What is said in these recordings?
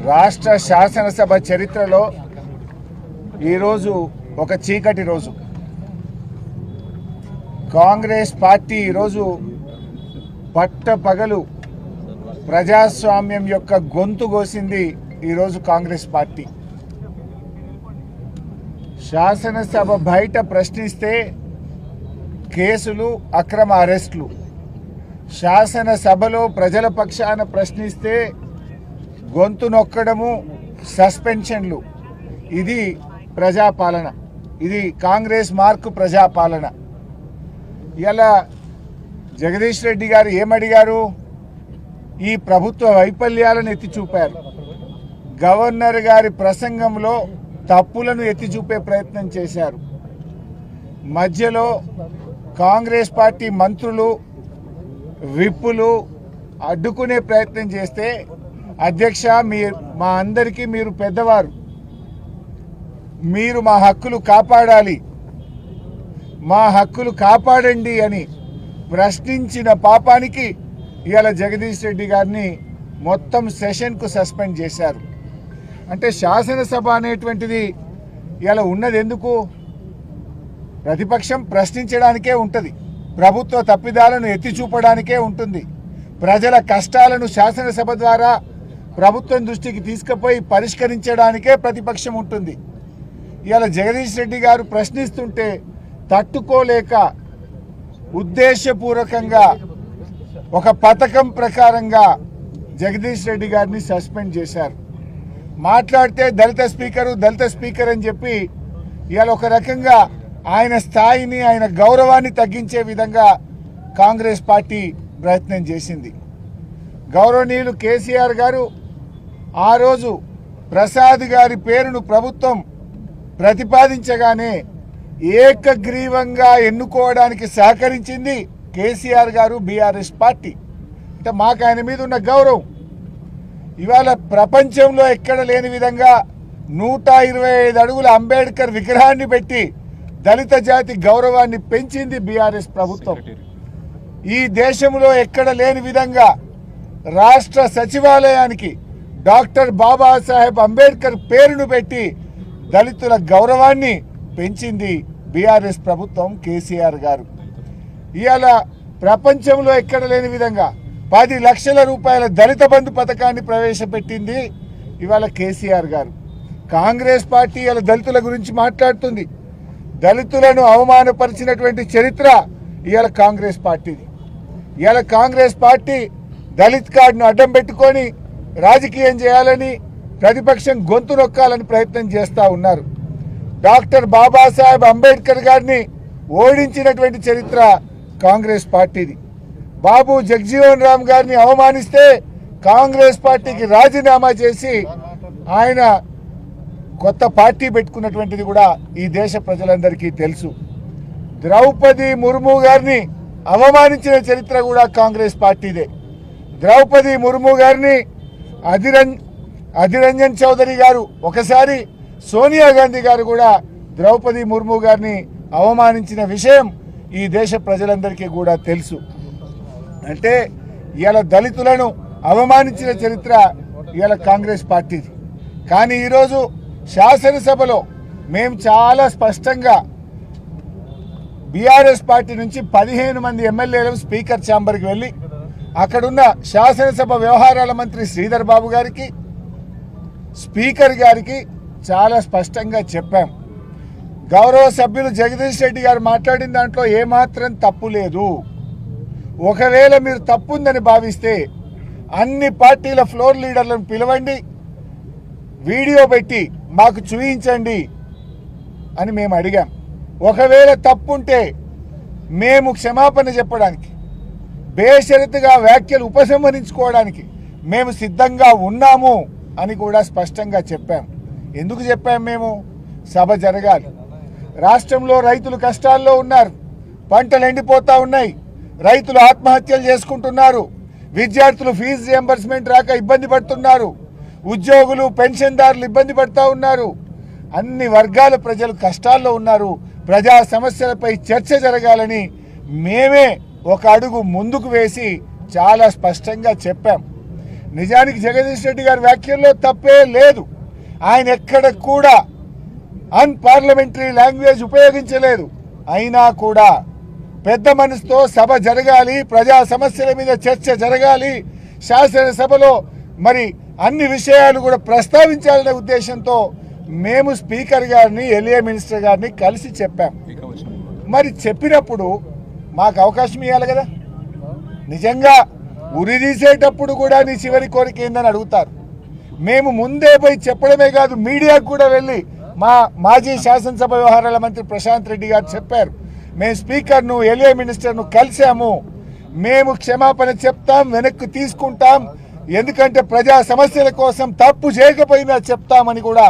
రాష్ట్ర శాసనసభ చరిత్రలో ఈరోజు ఒక చీకటి రోజు. కాంగ్రెస్ పార్టీ ఈరోజు పట్టపగలు ప్రజాస్వామ్యం యొక్క గొంతు కోసింది. ఈరోజు కాంగ్రెస్ పార్టీ శాసనసభ బయట ప్రశ్నిస్తే కేసులు, అక్రమ అరెస్టులు, శాసనసభలో ప్రజల పక్షాన ప్రశ్నిస్తే గొంతు నొక్కడము, సస్పెన్షన్లు. ఇది ప్రజాపాలన, ఇది కాంగ్రెస్ మార్కు ప్రజాపాలన. ఇలా జగదీష్ రెడ్డి గారు ఏమడిగారు? ఈ ప్రభుత్వ వైఫల్యాలను ఎత్తి చూపారు. గవర్నర్ గారి ప్రసంగంలో తప్పులను ఎత్తి చూపే ప్రయత్నం చేశారు. మధ్యలో కాంగ్రెస్ పార్టీ మంత్రులు, విప్పులు అడ్డుకునే ప్రయత్నం చేస్తే, అధ్యక్ష మా అందరికీ మీరు పెద్దవారు, మీరు మా హక్కులు కాపాడాలి, మా హక్కులు కాపాడండి అని ప్రశ్నించిన పాపానికి ఇవాళ జగదీష్ రెడ్డి గారిని మొత్తం సెషన్కు సస్పెండ్ చేశారు. అంటే శాసనసభ అనేటువంటిది ఇలా ఉన్నది ఎందుకు? ప్రతిపక్షం ప్రశ్నించడానికే ఉంటుంది, ప్రభుత్వ తప్పిదాలను ఎత్తి చూపడానికే ఉంటుంది, ప్రజల కష్టాలను శాసనసభ ద్వారా ప్రభుత్వం దృష్టికి తీసుకుపోయి పరిష్కరించడానికే ప్రతిపక్షం ఉంటుంది. ఇవాళ జగదీష్ రెడ్డి గారు ప్రశ్నిస్తుంటే తట్టుకోలేక ఉద్దేశపూర్వకంగా ఒక పథకం ప్రకారంగా జగదీష్ రెడ్డి గారిని సస్పెండ్ చేశారు. మాట్లాడితే దళిత స్పీకర్ అని చెప్పి ఇవాళ ఒక రకంగా ఆయన స్థాయిని, ఆయన గౌరవాన్ని తగ్గించే విధంగా కాంగ్రెస్ పార్టీ ప్రయత్నం చేసింది. గౌరవనీయులు కేసీఆర్ గారు ఆ రోజు ప్రసాద్ గారి పేరును ప్రభుత్వం ప్రతిపాదించగానే ఏకగ్రీవంగా ఎన్నుకోవడానికి సహకరించింది కేసీఆర్ గారు, బీఆర్ఎస్ పార్టీ. అంటే మాకు ఆయన మీద ఉన్న గౌరవం ఇవాళ ప్రపంచంలో ఎక్కడ లేని విధంగా 125 అడుగుల అంబేద్కర్ విగ్రహాన్ని పెట్టి దళిత జాతి గౌరవాన్ని పెంచింది బీఆర్ఎస్ ప్రభుత్వం. ఈ దేశంలో ఎక్కడ లేని విధంగా రాష్ట్ర సచివాలయానికి డాక్టర్ బాబాసాహెబ్ అంబేద్కర్ పేరును పెట్టి దళితుల గౌరవాన్ని పెంచింది బీఆర్ఎస్ ప్రభుత్వం, కేసీఆర్ గారు. ఇవాళ ప్రపంచంలో ఎక్కడ లేని విధంగా 10 లక్షల రూపాయల దళిత బంధు పథకాన్ని ప్రవేశపెట్టింది ఇవాళ కేసీఆర్ గారు. కాంగ్రెస్ పార్టీ ఇవాళ దళితుల గురించి మాట్లాడుతుంది. దళితులను అవమానపరిచినటువంటి చరిత్ర ఇవాళ కాంగ్రెస్ పార్టీది. ఇవాళ కాంగ్రెస్ పార్టీ దళిత్ కార్డును అడ్డం పెట్టుకొని రాజకీయం చేయాలని, ప్రతిపక్షం గొంతు నొక్కాలని ప్రయత్నం చేస్తూ ఉన్నారు. డాక్టర్ బాబాసాహెబ్ అంబేద్కర్ గారిని ఓడించినటువంటి చరిత్ర కాంగ్రెస్ పార్టీది. బాబు జగజీవన్ రామ్ గారిని అవమానిస్తే కాంగ్రెస్ పార్టీకి రాజీనామా చేసి ఆయన కొత్త పార్టీ పెట్టుకున్నటువంటిది కూడా ఈ దేశ ప్రజలందరికీ తెలుసు. ద్రౌపది ముర్ము గారిని అవమానించిన చరిత్ర కూడా కాంగ్రెస్ పార్టీదే. ద్రౌపది ముర్ము గారిని అధిరంజన్ చౌదరి గారు, ఒకసారి సోనియా గాంధీ గారు కూడా ద్రౌపది ముర్ము గారిని అవమానించిన విషయం ఈ దేశ ప్రజలందరికీ కూడా తెలుసు. అంటే ఇవాళ దళితులను అవమానించిన చరిత్ర ఇవాళ కాంగ్రెస్ పార్టీది. కానీ ఈరోజు శాసనసభలో మేము చాలా స్పష్టంగా బీఆర్ఎస్ పార్టీ నుంచి 15 మంది ఎమ్మెల్యేలు స్పీకర్ ఛాంబర్కి వెళ్ళి అక్కడున్న శాసనసభ వ్యవహారాల మంత్రి శ్రీధర్ బాబు గారికి, స్పీకర్ గారికి చాలా స్పష్టంగా చెప్పాం. గౌరవ సభ్యులు జగదీష్ రెడ్డి గారు మాట్లాడిన దాంట్లో ఏమాత్రం తప్పు లేదు. ఒకవేళ మీరు తప్పుందని భావిస్తే అన్ని పార్టీల ఫ్లోర్ లీడర్లను పిలవండి, వీడియో పెట్టి మాకు చూపించండి అని మేము అడిగాం. ఒకవేళ తప్పుంటే మేము క్షమాపణ చెప్పడానికి, బేషరతుగా వ్యాఖ్యలు ఉపసంహరించుకోవడానికి మేము సిద్ధంగా ఉన్నాము అని కూడా స్పష్టంగా చెప్పాం. ఎందుకు చెప్పాం? మేము సభ జరగాలి. రాష్ట్రంలో రైతులు కష్టాల్లో ఉన్నారు, పంటలు ఎండిపోతా ఉన్నాయి, రైతులు ఆత్మహత్యలు చేసుకుంటున్నారు, విద్యార్థులు ఫీజు రియంబర్స్మెంట్ రాక ఇబ్బంది పడుతున్నారు, ఉద్యోగులు పెన్షన్దారులు ఇబ్బంది పడుతూ ఉన్నారు, అన్ని వర్గాల ప్రజలు కష్టాల్లో ఉన్నారు. ప్రజా సమస్యలపై చర్చ జరగాలని మేమే ఒక అడుగు ముందుకు వేసి చాలా స్పష్టంగా చెప్పాం. నిజానికి జగదీష్ రెడ్డి గారి వ్యాఖ్యల్లో తప్పే లేదు. ఆయన ఎక్కడ కూడా అన్పార్లమెంటరీ లాంగ్వేజ్ ఉపయోగించలేదు. అయినా కూడా పెద్ద మనసుతో సభ జరగాలి, ప్రజా సమస్యల మీద చర్చ జరగాలి, శాసనసభలో మరి అన్ని విషయాలు కూడా ప్రస్తావించాలనే ఉద్దేశంతో మేము స్పీకర్ గారిని, ఎల్ఏ మినిస్టర్ గారిని కలిసి చెప్పాం. మరి చెప్పినప్పుడు మాకు అవకాశం ఇవ్వాలి కదా. నిజంగా ఉరిదీసేటప్పుడు కూడా నీ చివరి కోరిక ఏందని అడుగుతారు. మేము ముందే పోయి చెప్పడమే కాదు, మీడియాకు కూడా వెళ్ళి మా మాజీ శాసనసభ వ్యవహారాల మంత్రి ప్రశాంత్ రెడ్డి గారు చెప్పారు, మేము స్పీకర్ను, ఎల్ఏ మినిస్టర్ను కలిసాము, మేము క్షమాపణ చెప్తాం, వెనక్కి తీసుకుంటాం, ఎందుకంటే ప్రజా సమస్యల కోసం తప్పు చేయకపోయినా చెప్తామని కూడా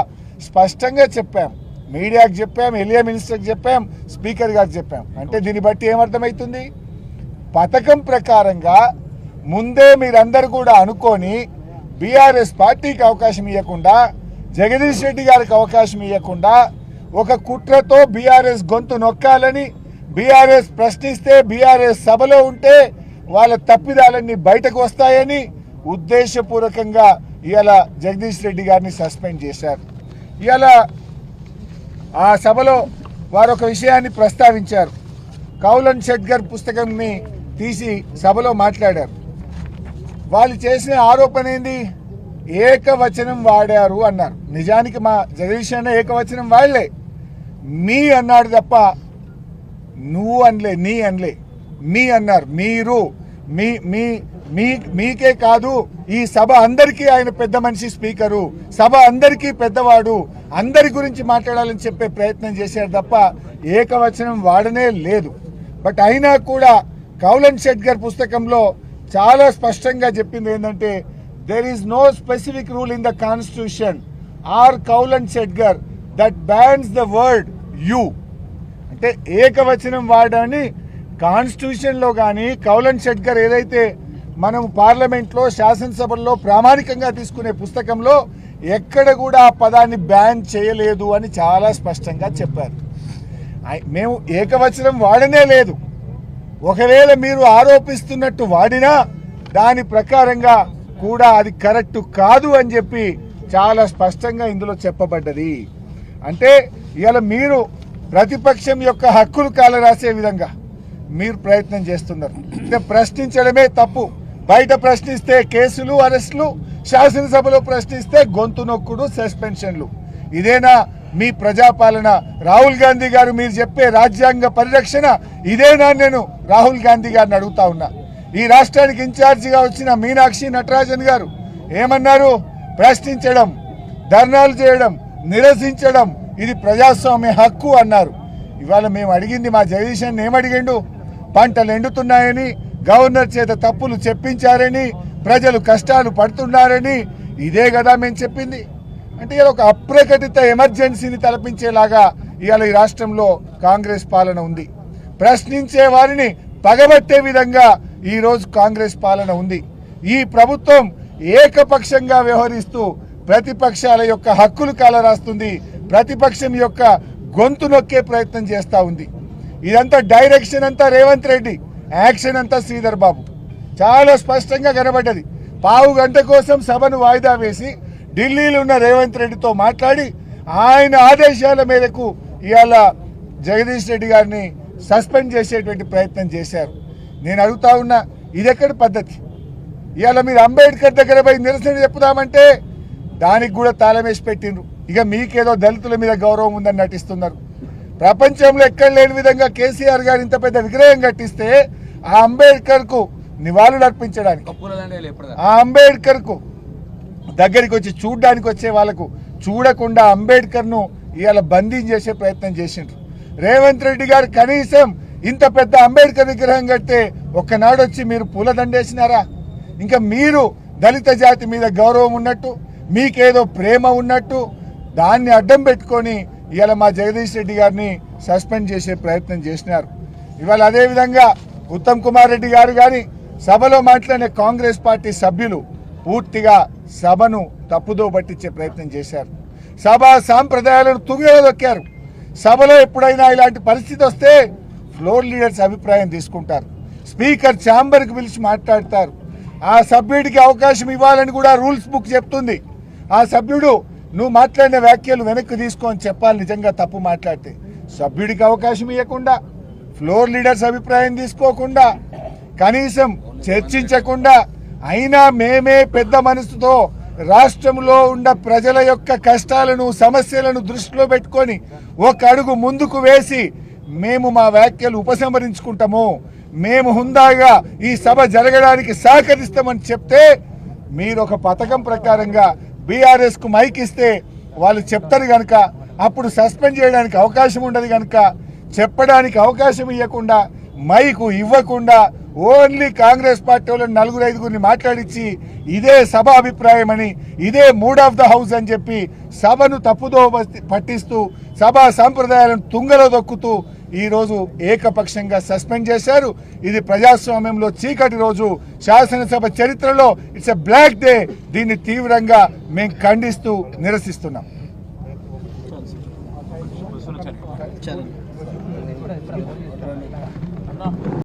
స్పష్టంగా చెప్పాం. మీడియాకు చెప్పాం, ఎల్ఏ మినిస్టర్కి చెప్పాం, స్పీకర్ గారికి చెప్పాం. అంటే దీన్ని బట్టి ఏమర్థమవుతుంది? పథకం ప్రకారంగా ముందే మీరందరూ కూడా అనుకొని బీఆర్ఎస్ పార్టీకి అవకాశం ఇవ్వకుండా, జగదీష్ రెడ్డి గారికి అవకాశం ఇవ్వకుండా, ఒక కుట్రతో బీఆర్ఎస్ గొంతు నొక్కాలని, బీఆర్ఎస్ ప్రశ్నిస్తే, బీఆర్ఎస్ సభలో ఉంటే వాళ్ళ తప్పిదాలన్నీ బయటకు వస్తాయని ఉద్దేశపూర్వకంగా ఇవాళ జగదీష్ రెడ్డి గారిని సస్పెండ్ చేశారు. ఇవాళ ఆ సభలో వారు ఒక విషయాన్ని ప్రస్తావించారు. కౌలన్ షెట్గర్ పుస్తకంని తీసి సభలో మాట్లాడారు. వాళ్ళు చేసిన ఆరోపణ ఏంది? ఏకవచనం వాడారు అన్నారు. నిజానికి మా జగదీష్ అన్న ఏకవచనం వాడలే, మీ అన్నాడు తప్ప నువ్వు అనలే, నీ అనలే, మీ అన్నారు. మీరు మీ మీ మీకే కాదు, ఈ సభ అందరికీ ఆయన పెద్ద మనిషి, స్పీకరు, సభ అందరికీ పెద్దవాడు, అందరి గురించి మాట్లాడాలని చెప్పే ప్రయత్నం చేశారు తప్ప ఏకవచనం వాడనే లేదు. బట్ అయినా కూడా కౌలన్ షెట్గర్ పుస్తకంలో చాలా స్పష్టంగా చెప్పింది ఏంటంటే, there is no specific rule in the constitution or Kaulan Shedgar that bans the word you. అంటే ఏకవచనం వాడని కాన్స్టిట్యూషన్లో కానీ, కౌలన్ షెట్గర్ ఏదైతే మనం పార్లమెంట్లో, శాసనసభల్లో ప్రామాణికంగా తీసుకునే పుస్తకంలో ఎక్కడ కూడా ఆ పదాన్ని బ్యాన్ చేయలేదు అని చాలా స్పష్టంగా చెప్పారు. మేము ఏకవచనం వాడనే లేదు. ఒకవేళ మీరు ఆరోపిస్తున్నట్టు వాడినా దాని ప్రకారంగా కూడా అది కరెక్ట్ కాదు అని చెప్పి చాలా స్పష్టంగా ఇందులో చెప్పబడ్డది. అంటే ఇవాళ మీరు ప్రతిపక్షం యొక్క హక్కులు కాలరాసే విధంగా మీరు ప్రయత్నం చేస్తున్నారు. అంటే ప్రశ్నించడమే తప్పు. బయట ప్రశ్నిస్తే కేసులు, అరెస్టులు, శాసనసభలో ప్రశ్నిస్తే గొంతు నొక్కుడు, సస్పెన్షన్లు. ఇదేనా మీ ప్రజాపాలన? రాహుల్ గాంధీ గారు మీరు చెప్పే రాజ్యాంగ పరిరక్షణ ఇదేనా? నేను రాహుల్ గాంధీ గారిని అడుగుతా ఉన్నా. ఈ రాష్ట్రానికి ఇన్ఛార్జిగా వచ్చిన మీనాక్షి నటరాజన్ గారు ఏమన్నారు? ప్రశ్నించడం, ధర్నాలు చేయడం, నిరసించడం ఇది ప్రజాస్వామ్య హక్కు అన్నారు. ఇవాళ మేము అడిగింది, మా జగదీష్ అన్న ఏమడిగిండు? పంటలు ఎండుతున్నాయని, గవర్నర్ చేత తప్పులు చెప్పించారని, ప్రజలు కష్టాలు పడుతున్నారని, ఇదే కదా మేము చెప్పింది. అంటే ఇలా ఒక అప్రకటిత ఎమర్జెన్సీని తలపించేలాగా ఇవాళ ఈ రాష్ట్రంలో కాంగ్రెస్ పాలన ఉంది. ప్రశ్నించే వారిని పగబట్టే విధంగా ఈరోజు కాంగ్రెస్ పాలన ఉంది. ఈ ప్రభుత్వం ఏకపక్షంగా వ్యవహరిస్తూ ప్రతిపక్షాల యొక్క హక్కులు కాలరాస్తుంది, ప్రతిపక్షం యొక్క గొంతు నొక్కే ప్రయత్నం చేస్తూ ఉంది. ఇదంతా డైరెక్షన్ అంతా రేవంత్ రెడ్డి, యాక్షన్ అంతా శ్రీధర్ బాబు. చాలా స్పష్టంగా కనబడ్డది. పావు గంట కోసం సభను వాయిదా వేసి ఢిల్లీలో ఉన్న రేవంత్ రెడ్డితో మాట్లాడి ఆయన ఆదేశాల మేరకు ఇవాళ జగదీష్ రెడ్డి గారిని సస్పెండ్ చేసేటువంటి ప్రయత్నం చేశారు. నేను అడుగుతా ఉన్నా, ఇదెక్కడి పద్ధతి? ఇవాళ మీరు అంబేద్కర్ దగ్గర పోయి నిరసన చెప్పుదామంటే దానికి కూడా తాళం వేసి పెట్టిండ్రు. ఇక మీకేదో దళితుల మీద గౌరవం ఉందని నటిస్తున్నారు. ప్రపంచంలో ఎక్కడ లేని విధంగా కేసీఆర్ గారు ఇంత పెద్ద విగ్రహం కట్టిస్తే ఆ అంబేద్కర్ కు నివాళులు అర్పించడానికి, ఆ అంబేద్కర్ కు దగ్గరికి వచ్చి చూడడానికి వచ్చే వాళ్ళకు చూడకుండా అంబేద్కర్ ను ఇవాళ బందీ చేసే ప్రయత్నం చేసిండ్రు. రేవంత్ రెడ్డి గారు కనీసం ఇంత పెద్ద అంబేద్కర్ విగ్రహం కడితే ఒక్కనాడు వచ్చి మీరు పూలదండేసినారా? ఇంకా మీరు దళిత జాతి మీద గౌరవం ఉన్నట్టు, మీకేదో ప్రేమ ఉన్నట్టు దాన్ని అడ్డం పెట్టుకొని ఇవాళ మా జగదీష్ రెడ్డి గారిని సస్పెండ్ చేసే ప్రయత్నం చేసినారు. ఇవాళ అదేవిధంగా ఉత్తమ్ కుమార్ రెడ్డి గారు కానీ సభలో మాట్లాడిన కాంగ్రెస్ పార్టీ సభ్యులు పూర్తిగా సభను తప్పుదో పట్టించే ప్రయత్నం చేశారు. సభా సాంప్రదాయాలను తుంగదొక్కారు. సభలో ఎప్పుడైనా ఇలాంటి పరిస్థితి వస్తే ఫ్లోర్ లీడర్స్ అభిప్రాయం తీసుకుంటారు, స్పీకర్ ఛాంబర్కి పిలిచి మాట్లాడతారు. ఆ సభ్యుడికి అవకాశం ఇవ్వాలని కూడా రూల్స్ బుక్ చెప్తుంది. ఆ సభ్యుడు నువ్వు మాట్లాడిన వ్యాఖ్యలు వెనక్కి తీసుకొని చెప్పాలి. నిజంగా తప్పు మాట్లాడితే సభ్యుడికి అవకాశం ఇవ్వకుండా, ఫ్లోర్ లీడర్స్ అభిప్రాయం తీసుకోకుండా, కనీసం చర్చించకుండా, అయినా మేమే పెద్ద మనసుతో రాష్ట్రంలో ఉన్న ప్రజల యొక్క కష్టాలను సమస్యలను దృష్టిలో పెట్టుకొని ఒక అడుగు ముందుకు వేసి మేము మా వ్యాఖ్యలు ఉపసంహరించుకుంటాము, మేము హుందాగా ఈ సభ జరగడానికి సహకరిస్తామని చెప్తే మీరు ఒక పథకం ప్రకారంగా బీఆర్ఎస్ కు మైక్ ఇస్తే వాళ్ళు చెప్తారు కనుక అప్పుడు సస్పెండ్ చేయడానికి అవకాశం ఉండదు కనుక చెప్పడానికి అవకాశం ఇవ్వకుండా మైకు ఇవ్వకుండా ఓన్లీ కాంగ్రెస్ పార్టీ వాళ్ళని 4-5 మాట్లాడించి ఇదే సభ అభిప్రాయం అని, ఇదే మూడ్ ఆఫ్ ద హౌస్ అని చెప్పి సభను తప్పుదో పట్టిస్తూ సభా సాంప్రదాయాలను తుంగలో దొక్కుతూ ఈరోజు ఏకపక్షంగా సస్పెండ్ చేశారు. ఇది ప్రజాస్వామ్యంలో చీకటి రోజు, శాసనసభ చరిత్రలో ఇట్స్ ఎ బ్లాక్ డే. దీన్ని తీవ్రంగా మేము ఖండిస్తూ నిరసిస్తున్నాం.